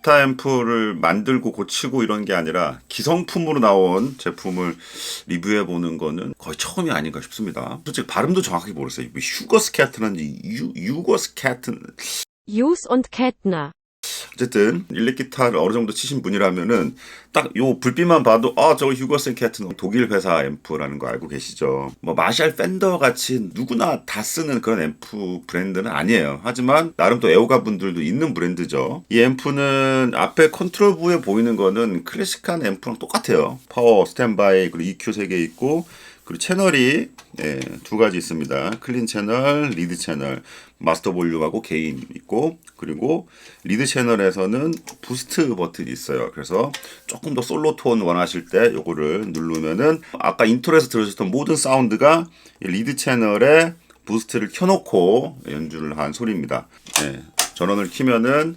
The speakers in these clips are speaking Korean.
기타 앰프를 만들고 고치고 이런 게 아니라 기성품으로 나온 제품을 리뷰해보는 거는 거의 처음이 아닌가 싶습니다. 솔직히 발음도 정확히 모르겠어요. 휴거스캐트는지 유거스캐트 Hughes und Kettner. 어쨌든 일렉 기타를 어느 정도 치신 분이라면은 딱 요 불빛만 봐도 저거 휴거슨 캐트는 독일 회사 앰프라는 거 알고 계시죠? 뭐 마샬 팬더 같이 누구나 다 쓰는 그런 앰프 브랜드는 아니에요. 하지만 나름 또 애호가 분들도 있는 브랜드죠. 이 앰프는 앞에 컨트롤부에 보이는 거는 클래식한 앰프랑 똑같아요. 파워, 스탠바이, 그리고 EQ 3개 있고, 그리고 채널이 두 가지 있습니다. 클린 채널, 리드 채널, 마스터 볼륨하고 게인 있고, 그리고 리드 채널에서는 부스트 버튼이 있어요. 그래서 조금 더 솔로 톤 원하실 때 요거를 누르면은 아까 인트로에서 들으셨던 모든 사운드가 리드 채널에 부스트를 켜놓고 연주를 한 소리입니다. 전원을 키면은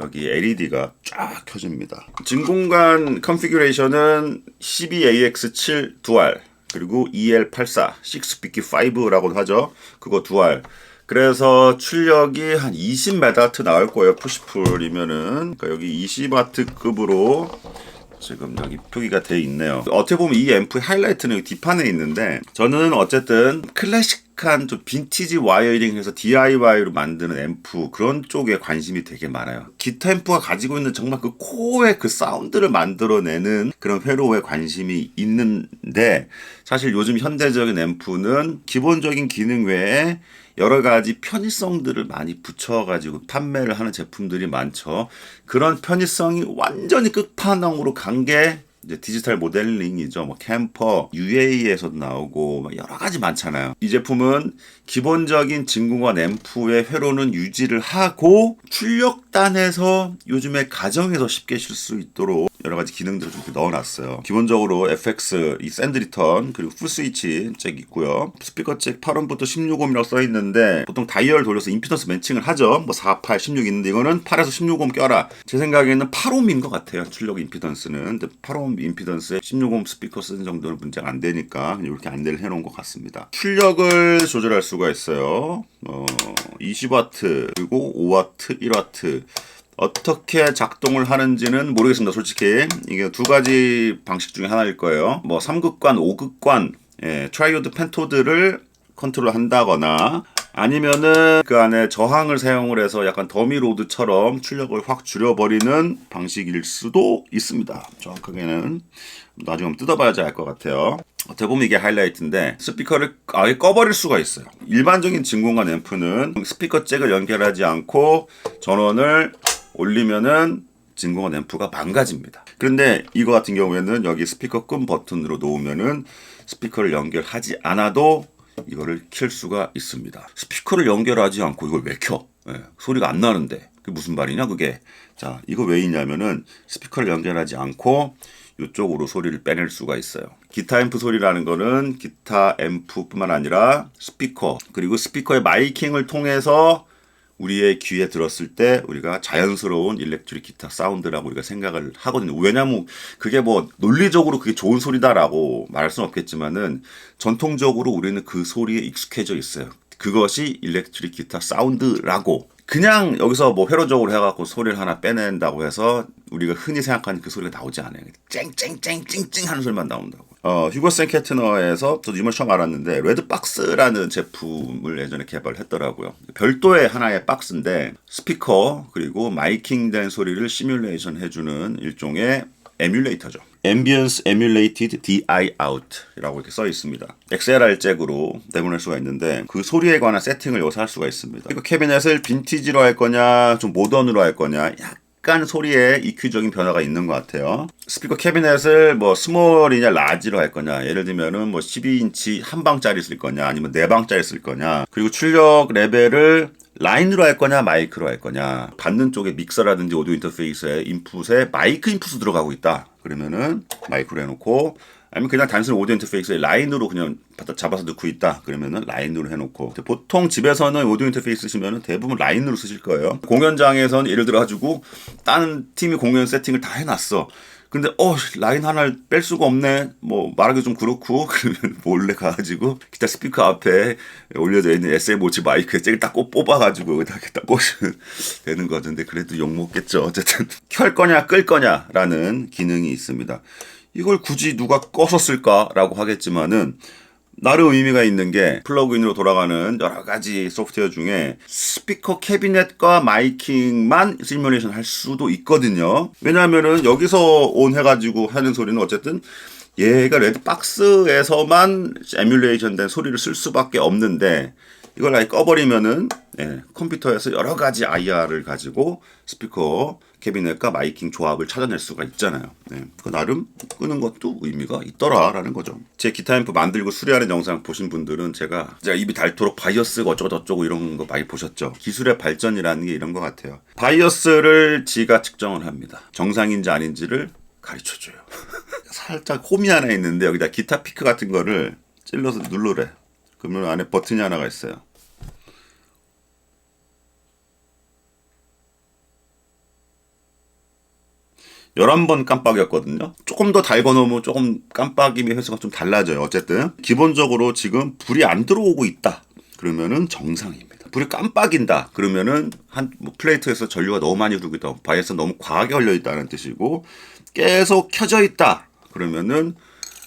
여기 LED가 쫙 켜집니다. 진공관 컨피규레이션은 12AX7 두알, 그리고 EL84 650-5라고도 하죠. 그거 두알. 그래서 출력이 한 20W 나올 거예요. 푸시풀이면은. 그러니까 여기 20W급으로 지금 여기 표기가 돼 있네요. 어떻게 보면 이 앰프의 하이라이트는 여기 뒷판에 있는데, 저는 어쨌든 클래식한 좀 빈티지 와이어링해서 DIY로 만드는 앰프, 그런 쪽에 관심이 되게 많아요. 기타 앰프가 가지고 있는 정말 그 코어의 그 사운드를 만들어내는 그런 회로에 관심이 있는데, 사실 요즘 현대적인 앰프는 기본적인 기능 외에 여러 가지 편의성들을 많이 붙여가지고 판매를 하는 제품들이 많죠. 그런 편의성이 완전히 끝판왕으로 간 게 이제 디지털 모델링이죠. 뭐 캠퍼, UA에서도 나오고 여러 가지 많잖아요. 이 제품은 기본적인 진공관 앰프의 회로는 유지를 하고 출력단에서 요즘에 가정에서 쉽게 쓸 수 있도록 여러 가지 기능들을 좀 넣어놨어요. 기본적으로 FX, 이 샌드 리턴, 그리고 풀 스위치 잭 있고요. 스피커 잭 8옴부터 16옴이라고 써있는데, 보통 다이얼 돌려서 임피던스 매칭을 하죠. 뭐 4, 8, 16 있는데, 이거는 8에서 16옴 껴라. 제 생각에는 8옴인 것 같아요. 출력 임피던스는. 근데 8옴 임피던스에 16옴 스피커 쓰는 정도는 문제가 안 되니까 이렇게 안내를 해놓은 것 같습니다. 출력을 조절할 수가 있어요. 20W, 그리고 5W, 1W. 어떻게 작동을 하는지는 모르겠습니다. 솔직히 이게 두 가지 방식 중에 하나일 거예요. 뭐 3극관, 5극관, 트라이오드 펜토드를 컨트롤 한다거나, 아니면은 그 안에 저항을 사용을 해서 약간 더미 로드처럼 출력을 확 줄여버리는 방식일 수도 있습니다. 정확하게는 나중에 한번 뜯어봐야지 알 것 같아요. 어떻게 보면 이게 하이라이트인데, 스피커를 아예 꺼버릴 수가 있어요. 일반적인 진공관 앰프는 스피커 잭을 연결하지 않고 전원을 올리면은 진공관 앰프가 망가집니다. 그런데 이거 같은 경우에는 여기 스피커 끈 버튼으로 놓으면은 스피커를 연결하지 않아도 이거를 켤 수가 있습니다. 스피커를 연결하지 않고 이걸 왜 켜? 소리가 안 나는데 그게 무슨 말이냐 그게. 자, 이거 왜 있냐면은 스피커를 연결하지 않고 이쪽으로 소리를 빼낼 수가 있어요. 기타 앰프 소리라는 거는 기타 앰프뿐만 아니라 스피커, 그리고 스피커의 마이킹을 통해서 우리의 귀에 들었을 때 우리가 자연스러운 일렉트릭 기타 사운드라고 우리가 생각을 하거든요. 왜냐면 그게 뭐 논리적으로 그게 좋은 소리다라고 말할 수는 없겠지만은, 전통적으로 우리는 그 소리에 익숙해져 있어요. 그것이 일렉트릭 기타 사운드라고. 그냥 여기서 뭐 회로적으로 해갖고 소리를 하나 빼낸다고 해서 우리가 흔히 생각하는 그 소리가 나오지 않아요. 쨍쨍쨍쨍쨍 하는 소리만 나온다고. 휴거슨 캐트너에서 저도 이번 처음 알았는데, 레드박스라는 제품을 예전에 개발했더라고요. 별도의 하나의 박스인데 스피커 그리고 마이킹된 소리를 시뮬레이션 해주는 일종의 에뮬레이터죠. Ambience Emulated DI Out이라고 이렇게 써 있습니다. XLR 잭으로 내보낼 수가 있는데, 그 소리에 관한 세팅을 여기서 할 수가 있습니다. 이거 캐비넷을 빈티지로 할 거냐, 좀 모던으로 할 거냐, 약간 소리에 EQ적인 변화가 있는 것 같아요. 스피커 캐비넷을 뭐 스몰이냐 라지로 할 거냐, 예를 들면은 뭐 12인치 한 방짜리 쓸 거냐, 아니면 네 방짜리 쓸 거냐, 그리고 출력 레벨을 라인으로 할 거냐 마이크로 할 거냐, 받는 쪽에 믹서라든지 오디오 인터페이스에 인풋에 마이크 인풋이 들어가고 있다 그러면은 마이크로 해놓고, 아니면 그냥 단순히 오디오 인터페이스에 라인으로 그냥 잡아서 넣고 있다 그러면은 라인으로 해놓고. 보통 집에서는 오디오 인터페이스 쓰시면은 대부분 라인으로 쓰실 거예요. 공연장에서는 예를 들어 가지고 다른 팀이 공연 세팅을 다 해놨어. 근데 라인 하나를 뺄 수가 없네. 뭐 말하기 좀 그렇고 그러면 몰래 가가지고 기타 스피커 앞에 올려져 있는 SM57 마이크에 잭을 딱 뽑아가지고 여기다 딱 꽂으면 되는 거던데 그래도 욕 먹겠죠. 어쨌든 켤 거냐 끌 거냐라는 기능이 있습니다. 이걸 굳이 누가 꺼서 쓸까라고 하겠지만은 나름 의미가 있는 게 플러그인으로 돌아가는 여러 가지 소프트웨어 중에 스피커 캐비넷과 마이킹만 시뮬레이션 할 수도 있거든요. 왜냐하면은 여기서 온 해가지고 하는 소리는 어쨌든 얘가 레드박스에서만 에뮬레이션 된 소리를 쓸 수밖에 없는데 이걸 아예 꺼버리면은 컴퓨터에서 여러 가지 IR을 가지고 스피커 캐비넷과 마이킹 조합을 찾아낼 수가 있잖아요. 그 나름 끄는 것도 의미가 있더라라는 거죠. 제 기타 앰프 만들고 수리하는 영상 보신 분들은 제가 입이 닳도록 바이어스가 어쩌고저쩌고 이런 거 많이 보셨죠. 기술의 발전이라는 게 이런 것 같아요. 바이어스를 지가 측정을 합니다. 정상인지 아닌지를 가르쳐줘요. 살짝 홈이 하나 있는데 여기다 기타 피크 같은 거를 찔러서 누르래. 그러면 안에 버튼이 하나가 있어요. 열한 번 깜빡이었거든요. 조금 더 달궈놓으면 조금 깜빡임의 횟수가 좀 달라져요. 어쨌든 기본적으로 지금 불이 안 들어오고 있다. 그러면은 정상입니다. 불이 깜빡인다. 그러면은 플레이트에서 전류가 너무 많이 흐르고 있다. 바이어스 너무 과하게 걸려 있다는 뜻이고 계속 켜져 있다. 그러면은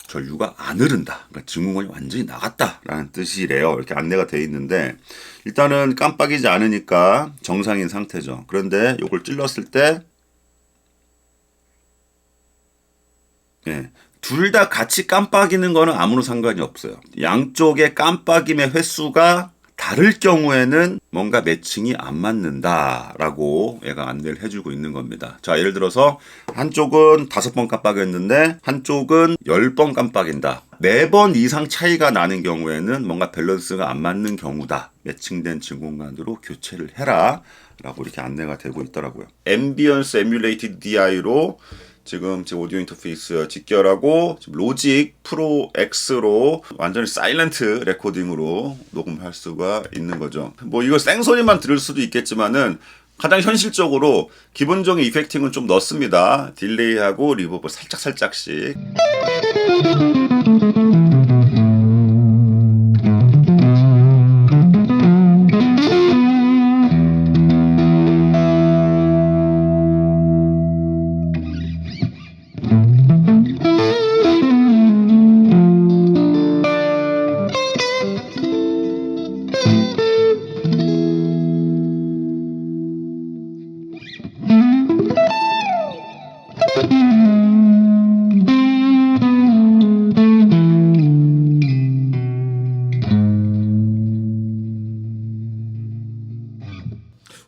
전류가 안 흐른다. 그러니까 증후군이 완전히 나갔다라는 뜻이래요. 이렇게 안내가 돼 있는데 일단은 깜빡이지 않으니까 정상인 상태죠. 그런데 이걸 찔렀을 때 둘 다 같이 깜빡이는 거는 아무런 상관이 없어요. 양쪽의 깜빡임의 횟수가 다를 경우에는 뭔가 매칭이 안 맞는다라고 얘가 안내를 해주고 있는 겁니다. 자, 예를 들어서 한쪽은 5번 깜빡였는데 한쪽은 10번 깜빡인다. 4번 이상 차이가 나는 경우에는 뭔가 밸런스가 안 맞는 경우다. 매칭된 증공관으로 교체를 해라 라고 이렇게 안내가 되고 있더라고요. 앰비언스 에뮬레이티드 DI로 지금 제 오디오 인터페이스 직결하고 지금 로직 프로 X로 완전히 사일런트 레코딩으로 녹음할 수가 있는 거죠. 뭐 이거 생소리만 들을 수도 있겠지만은 가장 현실적으로 기본적인 이펙팅은 좀 넣습니다. 딜레이하고 리버브 살짝씩.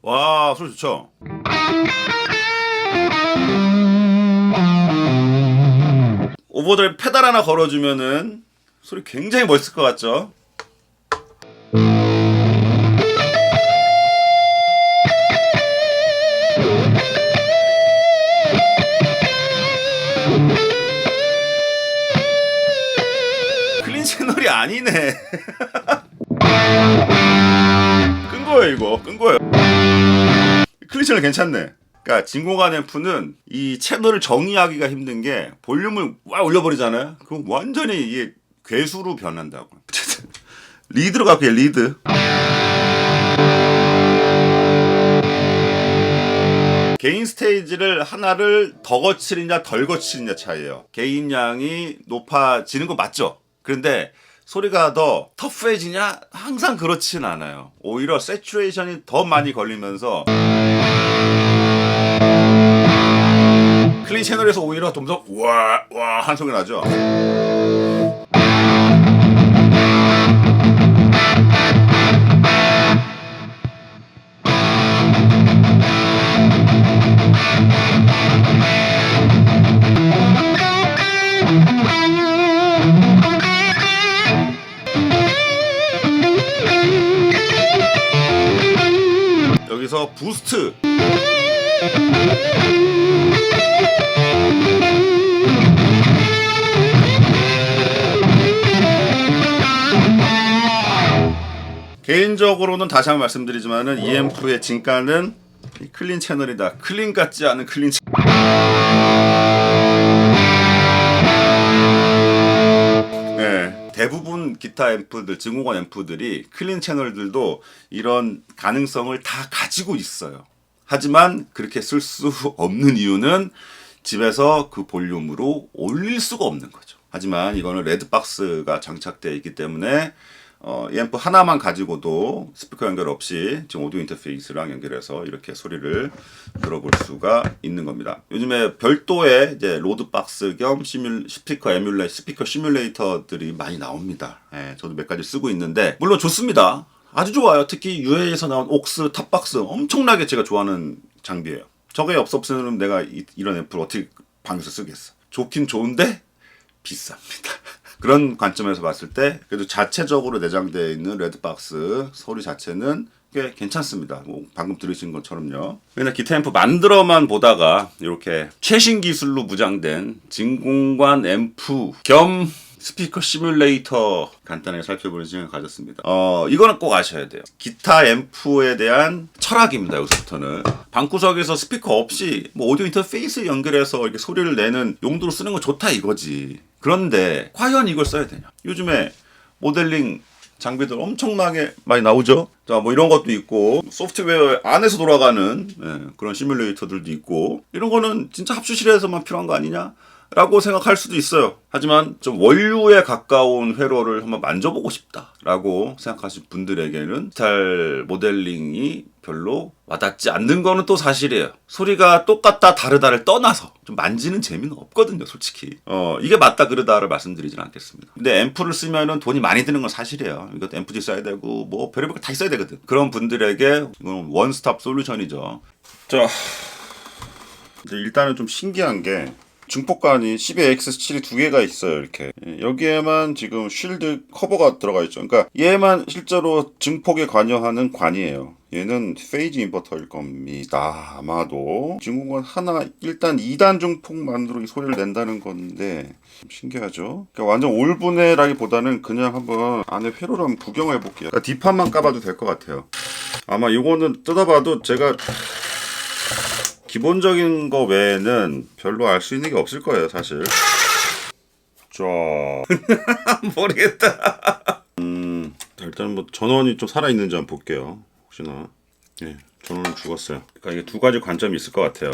와, 소리 좋죠? 오버드라이브 페달 하나 걸어주면은 소리 굉장히 멋있을 것 같죠? 클린 채널이 아니네. 끈 거예요, 이거. 끈 거예요. 클린 채널 괜찮네. 그러니까 진공관 앰프는 이 채널을 정의하기가 힘든 게 볼륨을 와 올려버리잖아요. 그럼 완전히 이게 괴수로 변한다고. 리드로 갈게요. 리드. 개인 스테이지를 하나를 더 거치느냐 덜 거치느냐 차이예요. 개인 양이 높아지는 건 맞죠? 그런데 소리가 더 터프해지냐? 항상 그렇진 않아요. 오히려 세츄레이션이 더 많이 걸리면서 클린 채널에서 오히려 좀 더 와 한 소리 나죠. 여기서 부스트. 개인적으로는 다시 한번 말씀드리지만은 이 앰프의 진가는 클린 채널이다. 클린 같지 않은 클린 채널. 대부분 기타 앰프들, 증후군 앰프들이 클린 채널들도 이런 가능성을 다 가지고 있어요. 하지만 그렇게 쓸 수 없는 이유는 집에서 그 볼륨으로 올릴 수가 없는 거죠. 하지만 이거는 레드박스가 장착되어 있기 때문에 이 앰프 하나만 가지고도 스피커 연결 없이 지금 오디오 인터페이스랑 연결해서 이렇게 소리를 들어볼 수가 있는 겁니다. 요즘에 별도의 이제 로드박스 겸 스피커 시뮬레이터들이 많이 나옵니다. 예, 저도 몇 가지 쓰고 있는데 물론 좋습니다. 아주 좋아요. 특히 UA에서 나온 옥스 탑박스 엄청나게 제가 좋아하는 장비예요. 저게 없었으면 내가 이런 앰프를 어떻게 방에서 쓰겠어. 좋긴 좋은데 비쌉니다. 그런 관점에서 봤을 때 그래도 자체적으로 내장되어 있는 레드박스 소리 자체는 꽤 괜찮습니다. 뭐 방금 들으신 것처럼요. 그냥 기타 앰프 만들어만 보다가 이렇게 최신 기술로 무장된 진공관 앰프 겸 스피커 시뮬레이터 간단하게 살펴보는 시간을 가졌습니다. 이거는 꼭 아셔야 돼요. 기타 앰프에 대한 철학입니다. 여기서부터는 방구석에서 스피커 없이 뭐 오디오 인터페이스 연결해서 이렇게 소리를 내는 용도로 쓰는 건 좋다 이거지. 그런데 과연 이걸 써야 되냐? 요즘에 모델링 장비들 엄청나게 많이 나오죠. 자, 뭐 이런 것도 있고 소프트웨어 안에서 돌아가는 그런 시뮬레이터들도 있고 이런 거는 진짜 합주실에서만 필요한 거 아니냐? 라고 생각할 수도 있어요. 하지만 좀 원류에 가까운 회로를 한번 만져보고 싶다라고 생각하신 분들에게는 디지털 모델링이 별로 와닿지 않는 거는 또 사실이에요. 소리가 똑같다 다르다를 떠나서 좀 만지는 재미는 없거든요, 솔직히. 이게 맞다 그르다를 말씀드리진 않겠습니다. 근데 앰프를 쓰면은 돈이 많이 드는 건 사실이에요. 이것도 앰프지 써야 되고 뭐 별의별 거 다 있어야 되거든. 그런 분들에게 이건 원스톱 솔루션이죠. 자, 일단은 좀 신기한 게 중폭관이 CBX7이 두 개가 있어요. 이렇게 여기에만 지금 쉴드 커버가 들어가 있죠. 그러니까 얘만 실제로 증폭에 관여하는 관이에요. 얘는 페이지 인버터일 겁니다. 아마도 증폭관 하나 일단 2단 중폭만으로 이 소리를 낸다는 건데 좀 신기하죠. 그러니까 완전 올분해라기보다는 그냥 한번 안에 회로를 한번 구경해 볼게요. 그러니까 뒷판만 까봐도 될 것 같아요. 아마 이거는 뜯어봐도 제가 기본적인 거 외에는 별로 알 수 있는 게 없을 거예요, 사실. 자, 모르겠다. 일단 뭐 전원이 좀 살아있는지 한번 볼게요. 혹시나. 예, 전원은 죽었어요. 그러니까 이게 두 가지 관점이 있을 것 같아요.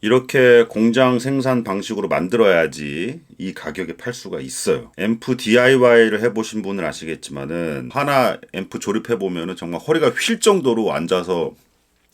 이렇게 공장 생산 방식으로 만들어야지 이 가격에 팔 수가 있어요. 앰프 DIY를 해보신 분은 아시겠지만은 하나 앰프 조립해보면은 정말 허리가 휠 정도로 앉아서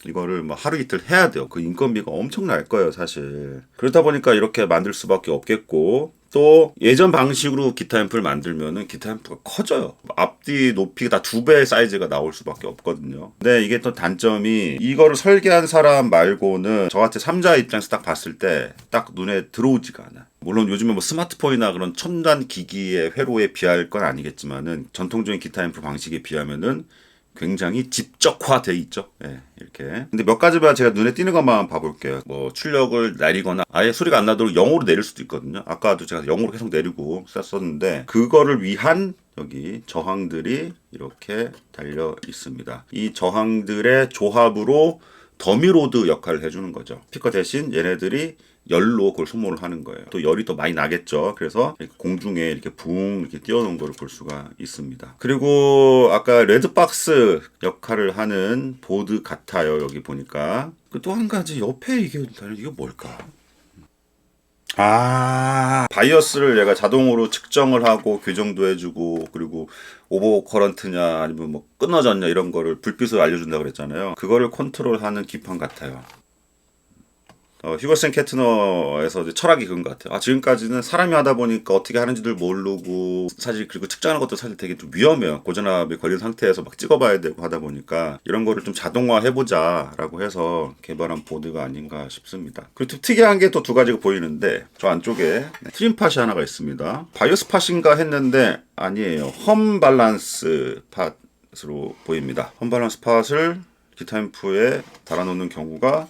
이거를 뭐 하루 이틀 해야 돼요. 그 인건비가 엄청날 거예요, 사실. 그러다 보니까 이렇게 만들 수밖에 없겠고, 또 예전 방식으로 기타 앰프를 만들면은 기타 앰프가 커져요. 앞뒤 높이가 다 2배 사이즈가 나올 수밖에 없거든요. 근데 이게 또 단점이 이거를 설계한 사람 말고는 저한테 3자 입장에서 딱 봤을 때 딱 눈에 들어오지가 않아요. 물론 요즘에 뭐 스마트폰이나 그런 첨단 기기의 회로에 비할 건 아니겠지만은 전통적인 기타 앰프 방식에 비하면은 굉장히 집적화돼 있죠. 예, 이렇게. 근데 몇 가지만 제가 눈에 띄는 것만 봐볼게요. 뭐 출력을 내리거나 아예 소리가 안 나도록 0으로 내릴 수도 있거든요. 아까도 제가 0으로 계속 내리고 썼었는데 그거를 위한 여기 저항들이 이렇게 달려 있습니다. 이 저항들의 조합으로 더미로드 역할을 해주는 거죠. 스피커 대신 얘네들이 열로 그걸 소모를 하는 거예요. 또 열이 더 많이 나겠죠. 그래서 공중에 이렇게 붕 이렇게 띄워놓은 걸 볼 수가 있습니다. 그리고 아까 레드박스 역할을 하는 보드 같아요. 여기 보니까. 또 한 가지 옆에 이게 뭘까? 바이어스를 얘가 자동으로 측정을 하고 교정도 해주고 그리고 오버 커런트냐 아니면 뭐 끊어졌냐 이런 거를 불빛으로 알려준다고 그랬잖아요. 그거를 컨트롤하는 기판 같아요. 휴거센 캐트너에서 이제 철학이 그런 것 같아요. 지금까지는 사람이 하다 보니까 어떻게 하는지를 모르고 사실 그리고 측정하는 것도 사실 되게 좀 위험해요. 고전압이 걸린 상태에서 막 찍어봐야 되고 하다 보니까 이런 거를 좀 자동화해보자라고 해서 개발한 보드가 아닌가 싶습니다. 그리고 또 특이한 게 또 두 가지가 보이는데 저 안쪽에 트림 팟이 하나가 있습니다. 바이오스 팟인가 했는데 아니에요. 험 밸런스 팟으로 보입니다. 험 밸런스 팟을 기타 앰프에 달아놓는 경우가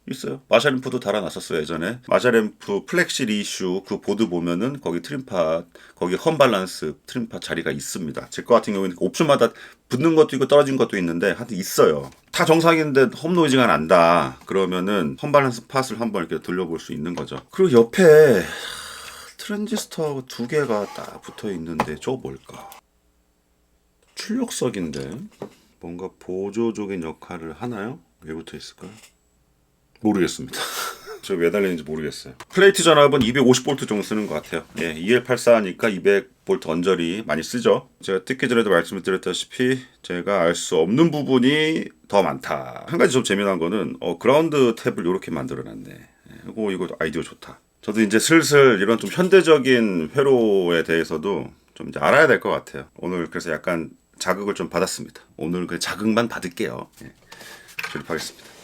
있어요. 마샬 앰프도 달아놨었어요, 예전에. 마샬 앰프 플렉시 리슈 그 보드 보면은 거기 트림팟, 거기 험 밸런스 트림팟 자리가 있습니다. 제 거 같은 경우에는 옵션마다 붙는 것도 있고 떨어진 것도 있는데 하여튼 있어요. 다 정상인데 험 노이즈가 난다. 그러면은 험 밸런스 팟을 한번 이렇게 돌려볼 수 있는 거죠. 그리고 옆에 트랜지스터 두 개가 딱 붙어 있는데 저거 뭘까? 출력석인데 뭔가 보조적인 역할을 하나요? 왜 붙어 있을까요? 모르겠습니다. 저 왜 달리는지 모르겠어요. 플레이트 전압은 250V 정도 쓰는 것 같아요. 예, EL84니까 200V 언저리 많이 쓰죠. 제가 듣기 전에도 말씀을 드렸다시피 제가 알 수 없는 부분이 더 많다. 한 가지 좀 재미난 거는 그라운드 탭을 이렇게 만들어놨네. 이거 아이디어 좋다. 저도 이제 슬슬 이런 좀 현대적인 회로에 대해서도 좀 이제 알아야 될 것 같아요. 오늘 그래서 약간 자극을 좀 받았습니다. 오늘 그 자극만 받을게요. 예, 조립하겠습니다.